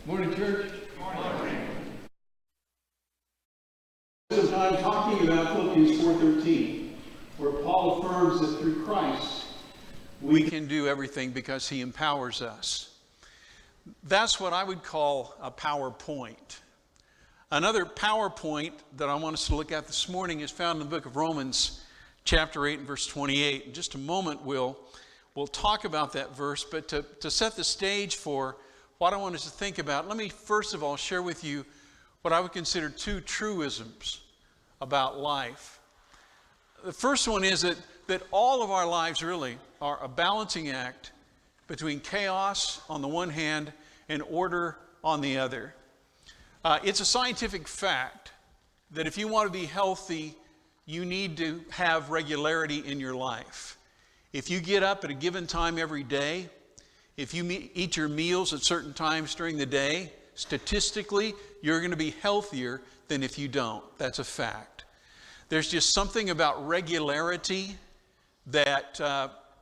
Morning, church. Morning. Some time talking about Philippians 4:13, where Paul affirms that through Christ we can do everything because he empowers us. That's what I would call a PowerPoint. Another PowerPoint that I want us to look at this morning is found in the book of Romans, chapter 8 and verse 28. In just a moment, we'll talk about that verse, but to set the stage for what I want us to think about, let me first of all share with you what I would consider two truisms about life. The first one is that all of our lives really are a balancing act between chaos on the one hand and order on the other. It's a scientific fact that if you want to be healthy, you need to have regularity in your life. If you get up at a given time every day, if you eat your meals at certain times during the day, statistically, you're going to be healthier than if you don't. That's a fact. There's just something about regularity that,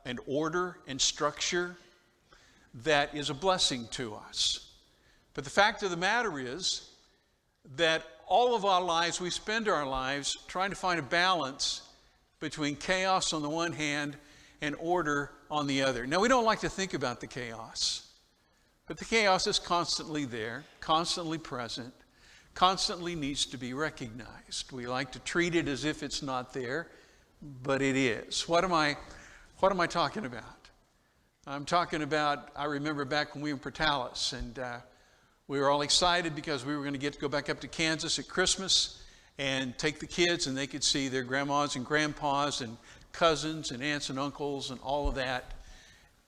and order and structure that is a blessing to us. But the fact of the matter is that all of our lives, we spend our lives trying to find a balance between chaos on the one hand and order on the other. Now, we don't like to think about the chaos, but the chaos is constantly there, constantly present, constantly needs to be recognized. We like to treat it as if it's not there, but it is. What am I talking about? I'm talking about, I remember back when we were in Portales, and we were all excited because we were going to get to go back up to Kansas at Christmas and take the kids, and they could see their grandmas and grandpas and cousins and aunts and uncles and all of that.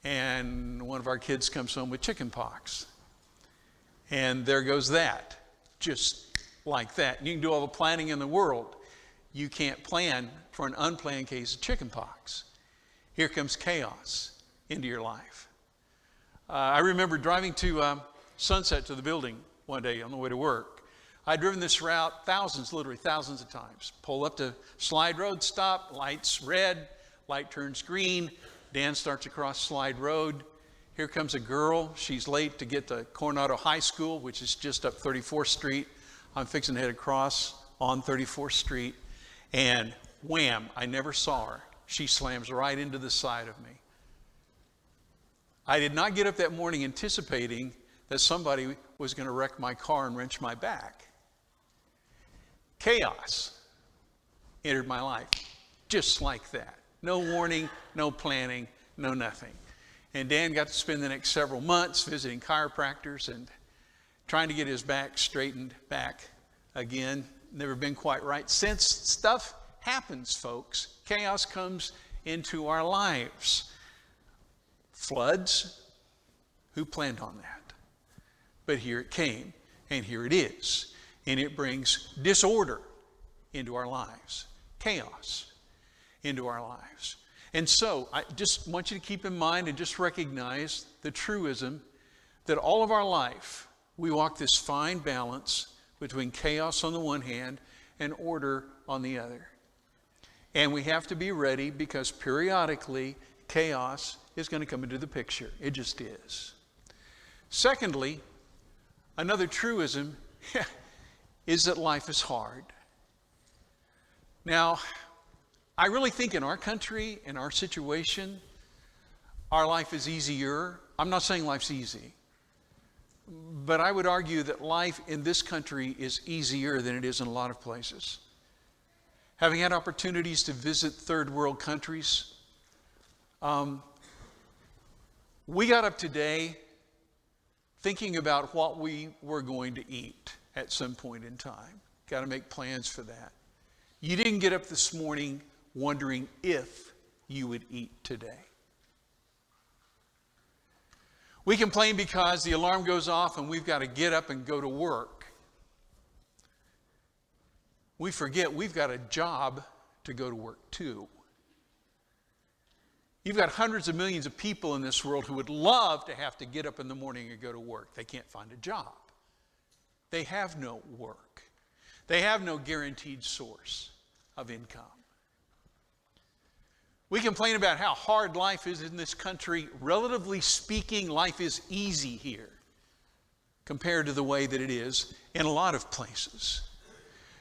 And one of our kids comes home with chicken pox. And there goes that, just like that. You can do all the planning in the world. You can't plan for an unplanned case of chicken pox. Here comes chaos into your life. I remember driving to Sunset to the building one day on the way to work. I'd driven this route literally thousands of times. Pull up to Slide Road, stop, lights red, light turns green. Dan starts across Slide Road. Here comes a girl. She's late to get to Coronado High School, which is just up 34th Street. I'm fixing to head across on 34th Street. And wham, I never saw her. She slams right into the side of me. I did not get up that morning anticipating that somebody was going to wreck my car and wrench my back. Chaos entered my life, just like that. No warning, no planning, no nothing. And Dan got to spend the next several months visiting chiropractors and trying to get his back straightened back again. Never been quite right since. Stuff happens, folks. Chaos comes into our lives. Floods, who planned on that? But here it came, and here it is. And it brings disorder into our lives, chaos into our lives. And so I just want you to keep in mind and just recognize the truism that all of our life, we walk this fine balance between chaos on the one hand and order on the other. And we have to be ready because periodically chaos is going to come into the picture. It just is. Secondly, another truism is that life is hard. Now, I really think in our country, in our situation, our life is easier. I'm not saying life's easy, but I would argue that life in this country is easier than it is in a lot of places. Having had opportunities to visit third world countries, we got up today thinking about what we were going to eat at some point in time. Got to make plans for that. You didn't get up this morning wondering if you would eat today. We complain because the alarm goes off and we've got to get up and go to work. We forget we've got a job to go to work too. You've got hundreds of millions of people in this world who would love to have to get up in the morning and go to work. They can't find a job. They have no work. They have no guaranteed source of income. We complain about how hard life is in this country. Relatively speaking, life is easy here compared to the way that it is in a lot of places.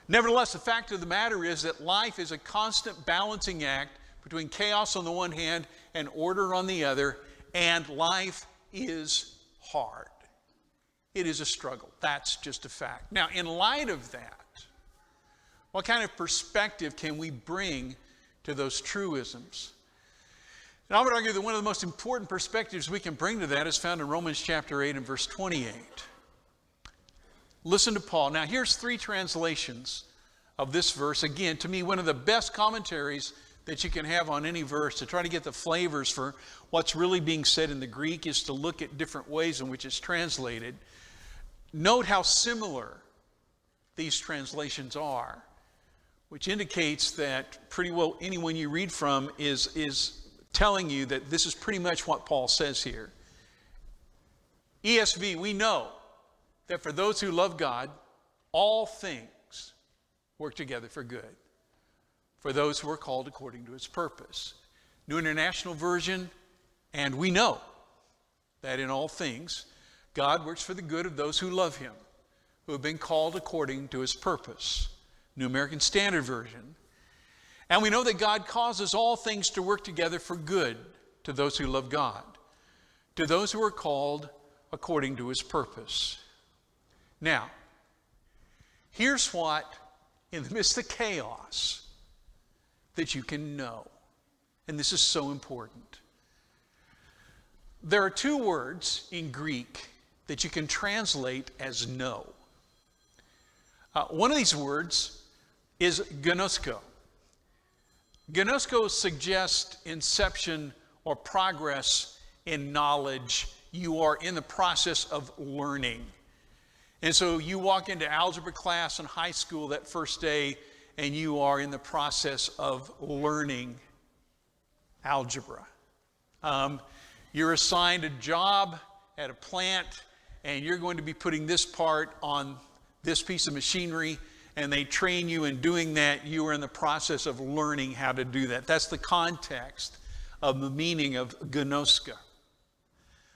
Nevertheless, the fact of the matter is that life is a constant balancing act between chaos on the one hand and order on the other, and life is hard. It is a struggle. That's just a fact. Now, in light of that, what kind of perspective can we bring to those truisms? And I would argue that one of the most important perspectives we can bring to that is found in Romans chapter 8 and verse 28. Listen to Paul. Now, here's 3 translations of this verse. Again, to me, one of the best commentaries that you can have on any verse to try to get the flavors for what's really being said in the Greek is to look at different ways in which it's translated. Note how similar these translations are, which indicates that pretty well anyone you read from is telling you that this is pretty much what Paul says here. ESV, we know that for those who love God, all things work together for good, for those who are called according to his purpose. New International Version, and we know that in all things, God works for the good of those who love him, who have been called according to his purpose. New American Standard Version. And we know that God causes all things to work together for good to those who love God, to those who are called according to his purpose. Now, here's what, in the midst of chaos, that you can know. And this is so important. There are 2 words in Greek that you can translate as know. One of these words is gnosko. Gnosko suggests inception or progress in knowledge. You are in the process of learning. And so you walk into algebra class in high school that first day, and you are in the process of learning algebra. You're assigned a job at a plant, and you're going to be putting this part on this piece of machinery, and they train you in doing that. You are in the process of learning how to do that. That's the context of the meaning of gnoska.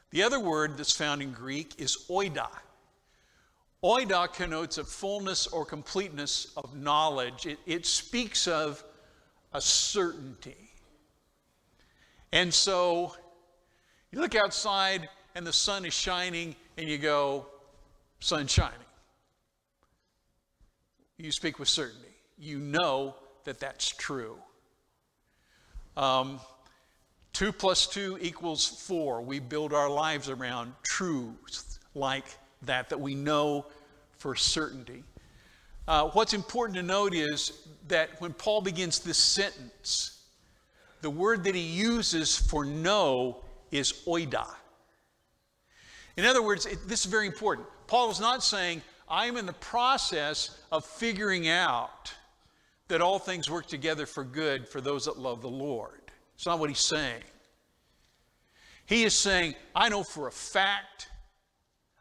The other word that's found in Greek is oida. Oida connotes a fullness or completeness of knowledge. It speaks of a certainty. And so you look outside and the sun is shining and you go, sun's shining. You speak with certainty. You know that that's true. 2 + 2 = 4. We build our lives around truths like that we know for certainty. What's important to note is that when Paul begins this sentence, the word that he uses for know is oida. In other words, this is very important. Paul is not saying, I am in the process of figuring out that all things work together for good for those that love the Lord. It's not what he's saying. He is saying, I know for a fact,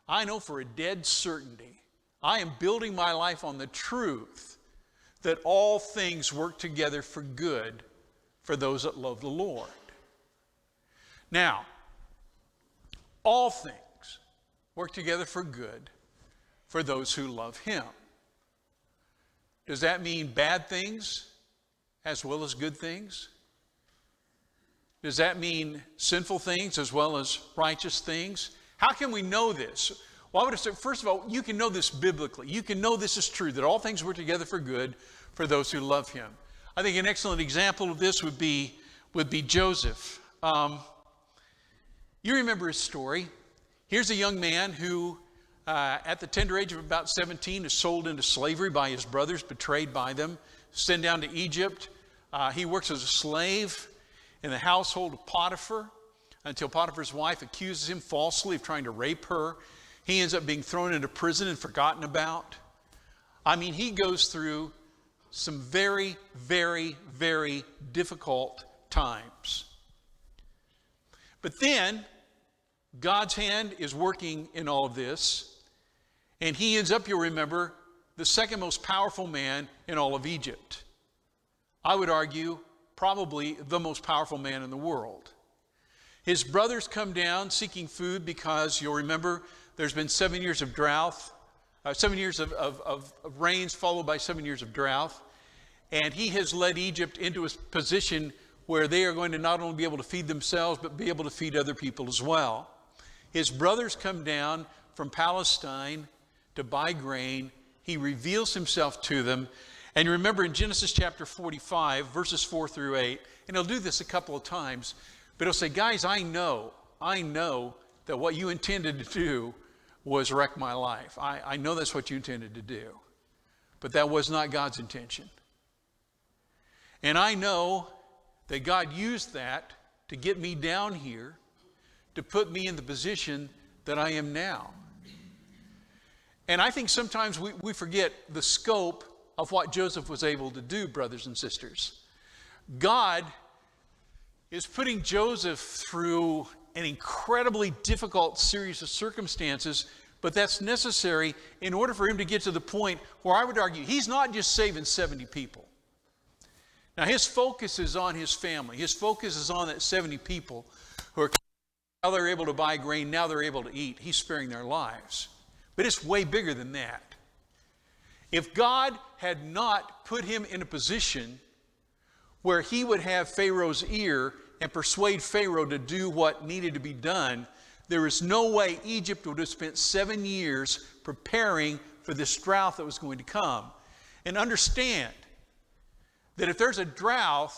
I know for a dead certainty, I am building my life on the truth that all things work together for good for those that love the Lord. Now, all things work together for good for those who love him. Does that mean bad things as well as good things? Does that mean sinful things as well as righteous things? How can we know this? Well, I would say, first of all, you can know this biblically. You can know this is true, that all things work together for good for those who love him. I think an excellent example of this would be Joseph. You remember his story. Here's a young man who, at the tender age of about 17, is sold into slavery by his brothers, betrayed by them, sent down to Egypt. He works as a slave in the household of Potiphar until Potiphar's wife accuses him falsely of trying to rape her. He ends up being thrown into prison and forgotten about. I mean, he goes through some very, very, very difficult times. But then, God's hand is working in all of this, and he ends up, you'll remember, the second most powerful man in all of Egypt. I would argue, probably the most powerful man in the world. His brothers come down seeking food because, you'll remember, There's been 7 years of drought, 7 years of rains followed by 7 years of drought. And he has led Egypt into a position where they are going to not only be able to feed themselves, but be able to feed other people as well. His brothers come down from Palestine to buy grain. He reveals himself to them. And you remember in Genesis chapter 45, verses 4 through 8, and he'll do this a couple of times, but he'll say, guys, I know that what you intended to do was wreck my life. I know that's what you intended to do. But that was not God's intention. And I know that God used that to get me down here, to put me in the position that I am now. And I think sometimes we forget the scope of what Joseph was able to do, brothers and sisters. God is putting Joseph through an incredibly difficult series of circumstances, but that's necessary in order for him to get to the point where I would argue he's not just saving 70 people. Now his focus is on his family. His focus is on that 70 people who are now they're able to buy grain, now they're able to eat. He's sparing their lives. But it's way bigger than that. If God had not put him in a position where he would have Pharaoh's ear and persuade Pharaoh to do what needed to be done, there is no way Egypt would have spent 7 years preparing for this drought that was going to come. And understand that if there's a drought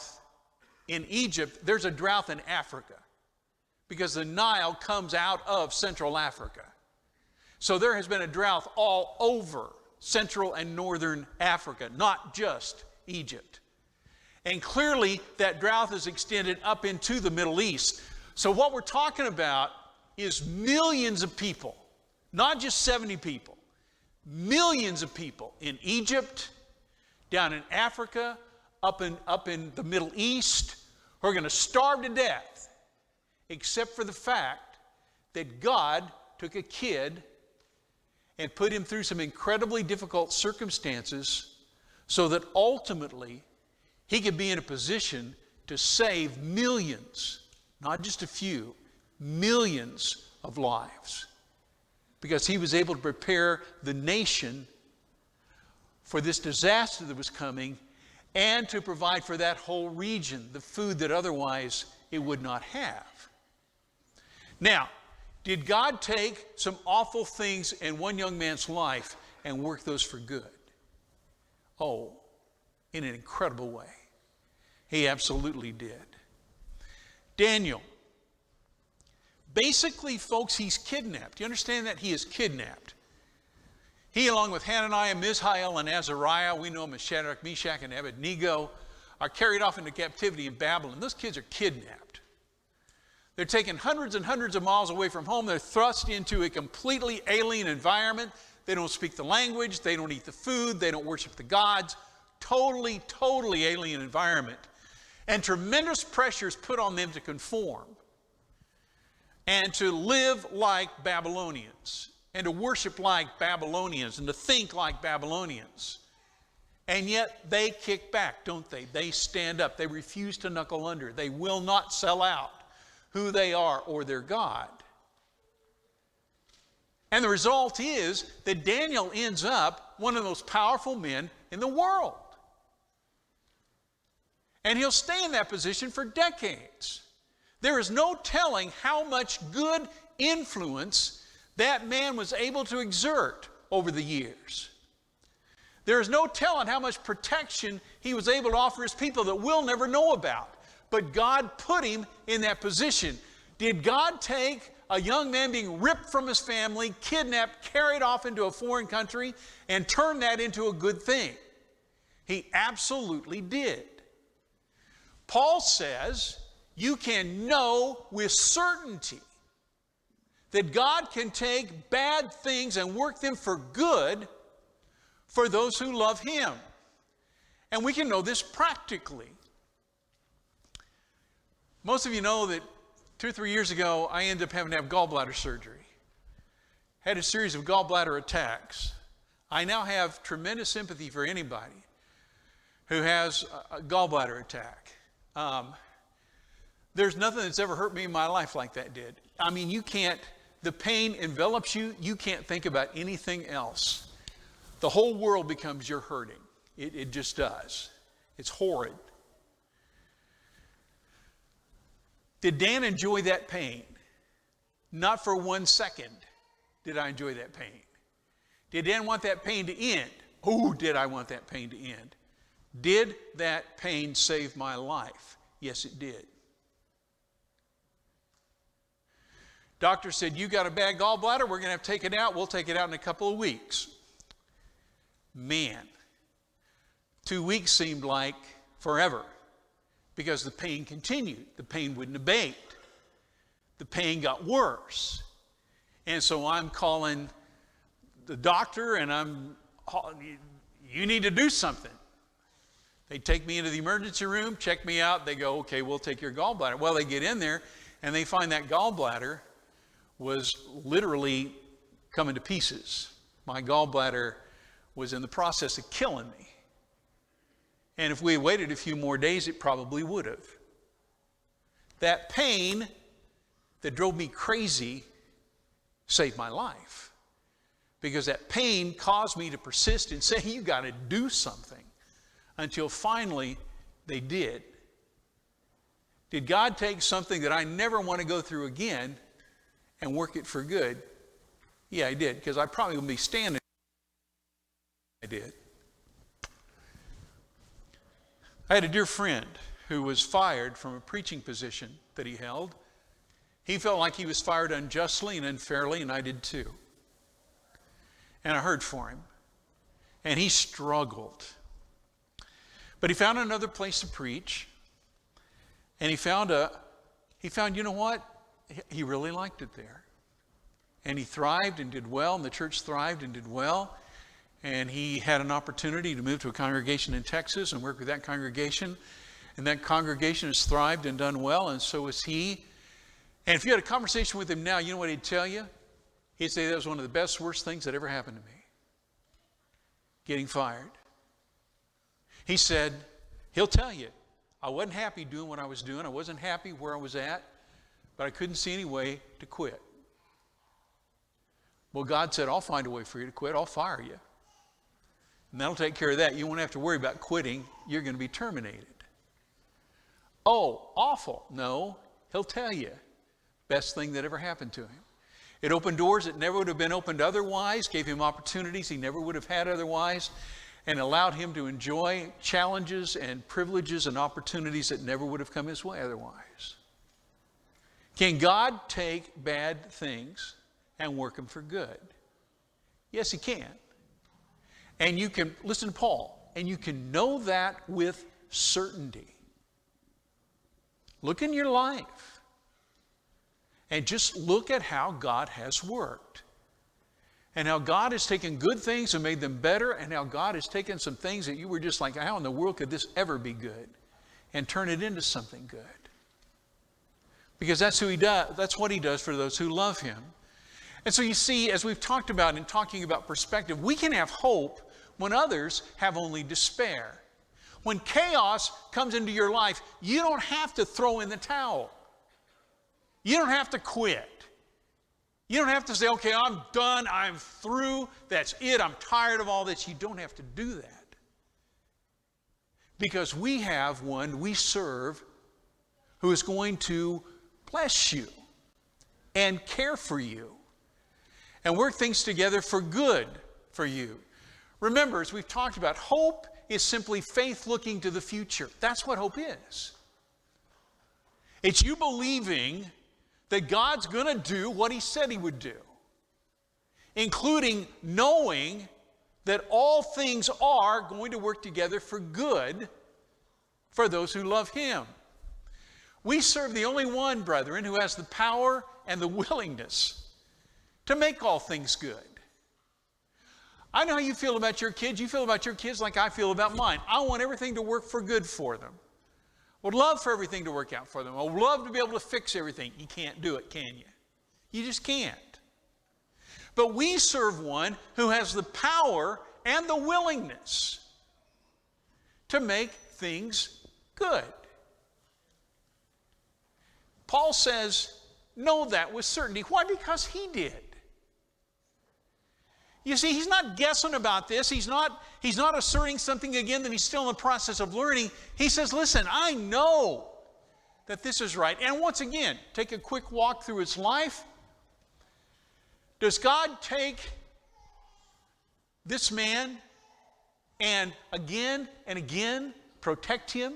in Egypt, there's a drought in Africa, because the Nile comes out of Central Africa. So there has been a drought all over Central and Northern Africa, not just Egypt. And clearly that drought has extended up into the Middle East. So what we're talking about is millions of people, not just 70 people, millions of people in Egypt, down in Africa, up in the Middle East, who are going to starve to death, except for the fact that God took a kid and put him through some incredibly difficult circumstances so that ultimately he could be in a position to save millions, not just a few, millions of lives. Because he was able to prepare the nation for this disaster that was coming and to provide for that whole region the food that otherwise it would not have. Now, did God take some awful things in one young man's life and work those for good? Oh, in an incredible way. He absolutely did. Daniel. Basically, folks, he's kidnapped. You understand that? He is kidnapped. He, along with Hananiah, Mishael, and Azariah, we know him as Shadrach, Meshach, and Abednego, are carried off into captivity in Babylon. Those kids are kidnapped. They're taken hundreds and hundreds of miles away from home. They're thrust into a completely alien environment. They don't speak the language. They don't eat the food. They don't worship the gods. Totally, totally alien environment. And tremendous pressure is put on them to conform and to live like Babylonians and to worship like Babylonians and to think like Babylonians. And yet they kick back, don't they? They stand up. They refuse to knuckle under. They will not sell out who they are or their God. And the result is that Daniel ends up one of the most powerful men in the world. And he'll stay in that position for decades. There is no telling how much good influence that man was able to exert over the years. There is no telling how much protection he was able to offer his people that we'll never know about. But God put him in that position. Did God take a young man being ripped from his family, kidnapped, carried off into a foreign country, and turn that into a good thing? He absolutely did. Paul says you can know with certainty that God can take bad things and work them for good for those who love him. And we can know this practically. Most of you know that 2 or 3 years ago, I ended up having to have gallbladder surgery. Had a series of gallbladder attacks. I now have tremendous sympathy for anybody who has a gallbladder attack. There's nothing that's ever hurt me in my life like that did. I mean, you can't the pain envelops you, you can't think about anything else. The whole world becomes your hurting. It just does. It's horrid. Did Dan enjoy that pain? Not for 1 second did I enjoy that pain. Did Dan want that pain to end? Oh, did I want that pain to end? Did that pain save my life? Yes, it did. Doctor said, you got a bad gallbladder, we're going to have to take it out. We'll take it out in a couple of weeks. Man, 2 weeks seemed like forever because the pain continued. The pain wouldn't abate. The pain got worse. And so I'm calling the doctor and you need to do something. They take me into the emergency room, check me out. They go, okay, we'll take your gallbladder. Well, they get in there and they find that gallbladder was literally coming to pieces. My gallbladder was in the process of killing me. And if we had waited a few more days, it probably would have. That pain that drove me crazy saved my life. Because that pain caused me to persist and say, you got to do something. Until finally, they did. Did God take something that I never want to go through again and work it for good? Yeah, He did. Because I probably wouldn't be standing. I did. I had a dear friend who was fired from a preaching position that he held. He felt like he was fired unjustly and unfairly, and I did too. And I heard for him. And he struggled. But he found another place to preach. And he found, you know what? He really liked it there. And he thrived and did well, and the church thrived and did well. And he had an opportunity to move to a congregation in Texas and work with that congregation. And that congregation has thrived and done well, and so has he. And if you had a conversation with him now, you know what he'd tell you? He'd say that was one of the best, worst things that ever happened to me. Getting fired. He said, he'll tell you, I wasn't happy doing what I was doing. I wasn't happy where I was at, but I couldn't see any way to quit. Well, God said, I'll find a way for you to quit. I'll fire you. And that'll take care of that. You won't have to worry about quitting. You're going to be terminated. Oh, awful. No, he'll tell you. Best thing that ever happened to him. It opened doors that never would have been opened otherwise, gave him opportunities he never would have had otherwise, and allowed him to enjoy challenges and privileges and opportunities that never would have come his way otherwise. Can God take bad things and work them for good? Yes, He can. And you can, listen to Paul, and you can know that with certainty. Look in your life and just look at how God has worked. And how God has taken good things and made them better, and how God has taken some things that you were just like, how in the world could this ever be good? And turn it into something good. Because that's who He does. That's what He does for those who love Him. And so you see, as we've talked about in talking about perspective, we can have hope when others have only despair. When chaos comes into your life, you don't have to throw in the towel. You don't have to quit. You don't have to say, okay, I'm done, I'm through, that's it, I'm tired of all this. You don't have to do that. Because we have one we serve who is going to bless you and care for you and work things together for good for you. Remember, as we've talked about, hope is simply faith looking to the future. That's what hope is. It's you believing that God's going to do what He said He would do, including knowing that all things are going to work together for good for those who love Him. We serve the only one, brethren, who has the power and the willingness to make all things good. I know how you feel about your kids. You feel about your kids like I feel about mine. I want everything to work for good for them. Would love for everything to work out for them. I would love to be able to fix everything. You can't do it, can you? You just can't. But we serve one who has the power and the willingness to make things good. Paul says, know that with certainty. Why? Because he did. You see, he's not guessing about this. He's not asserting something again that he's still in the process of learning. He says, listen, I know that this is right. And once again, take a quick walk through his life. Does God take this man and again protect him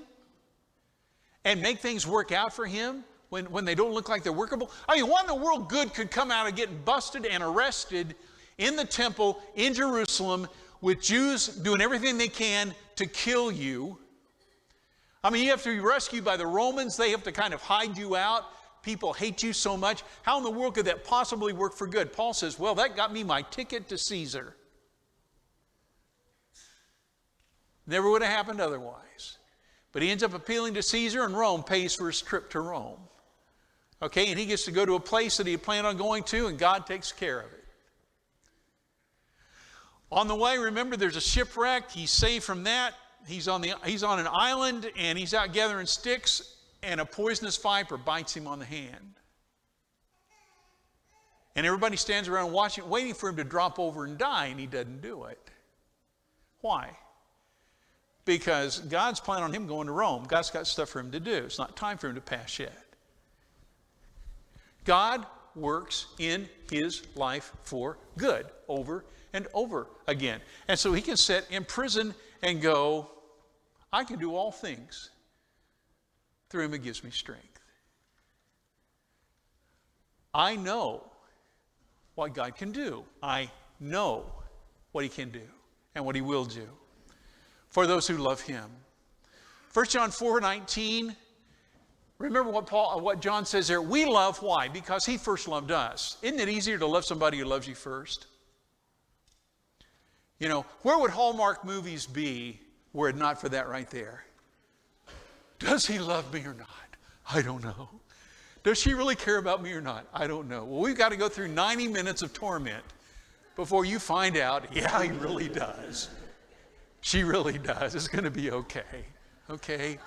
and make things work out for him when they don't look like they're workable? I mean, what in the world good could come out of getting busted and arrested in the temple in Jerusalem with Jews doing everything they can to kill you? I mean, you have to be rescued by the Romans. They have to kind of hide you out. People hate you so much. How in the world could that possibly work for good? Paul says, well, that got me my ticket to Caesar. Never would have happened otherwise. But he ends up appealing to Caesar, and Rome pays for his trip to Rome. Okay, and he gets to go to a place that he had planned on going to, and God takes care of it. On the way, remember, there's a shipwreck. He's saved from that. He's on an island, and he's out gathering sticks, and a poisonous viper bites him on the hand. And everybody stands around watching, waiting for him to drop over and die, and he doesn't do it. Why? Because God's planning on him going to Rome. God's got stuff for him to do. It's not time for him to pass yet. God works in his life for good over and over again. And so he can sit in prison and go, I can do all things through him who gives me strength. I know what God can do. I know what he can do and what he will do for those who love him. 1 John 4:19. Remember what John says there. We love, why? Because he first loved us. Isn't it easier to love somebody who loves you first? You know, where would Hallmark movies be were it not for that right there? Does he love me or not? I don't know. Does she really care about me or not? I don't know. Well, we've got to go through 90 minutes of torment before you find out, yeah, he really does. She really does. It's going to be okay. Okay?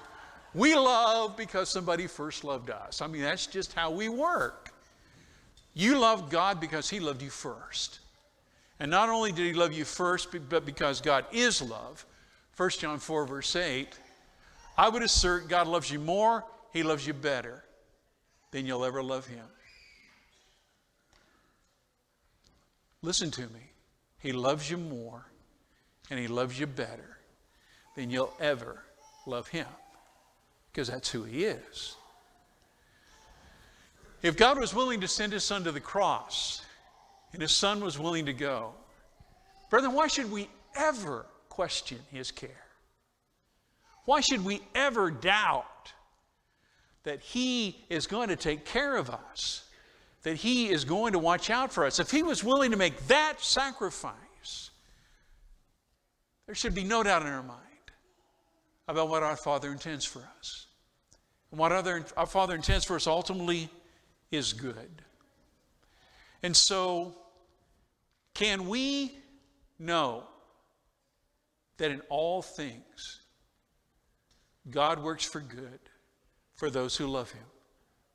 We love because somebody first loved us. I mean, that's just how we work. You love God because he loved you first. And not only did he love you first, but because God is love. 1 John 4, verse 8, I would assert God loves you more, he loves you better than you'll ever love him. Listen to me. He loves you more and he loves you better than you'll ever love him. Because that's who he is. If God was willing to send his son to the cross, and his son was willing to go, brethren, why should we ever question his care? Why should we ever doubt that he is going to take care of us? That he is going to watch out for us? If he was willing to make that sacrifice, there should be no doubt in our mind about what our Father intends for us. And what our Father intends for us ultimately is good. And so, can we know that in all things, God works for good for those who love him,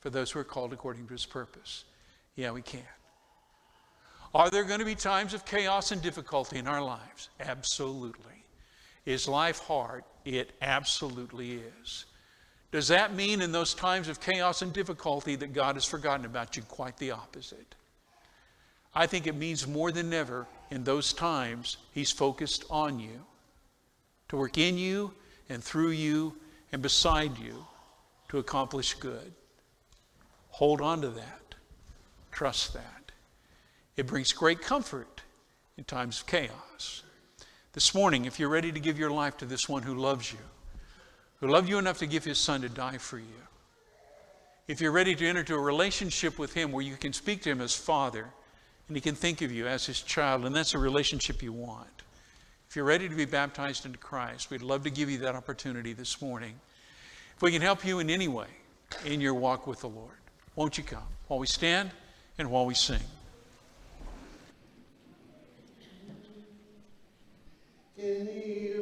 for those who are called according to his purpose? Yeah, we can. Are there going to be times of chaos and difficulty in our lives? Absolutely. Is life hard? It absolutely is. Does that mean in those times of chaos and difficulty that God has forgotten about you? Quite the opposite. I think it means more than ever in those times he's focused on you to work in you and through you and beside you to accomplish good. Hold on to that. Trust that. It brings great comfort in times of chaos. This morning, if you're ready to give your life to this one who loves you, who loved you enough to give his son to die for you, if you're ready to enter into a relationship with him where you can speak to him as Father and he can think of you as his child, and that's a relationship you want. If you're ready to be baptized into Christ, we'd love to give you that opportunity this morning. If we can help you in any way in your walk with the Lord, won't you come while we stand and while we sing? In the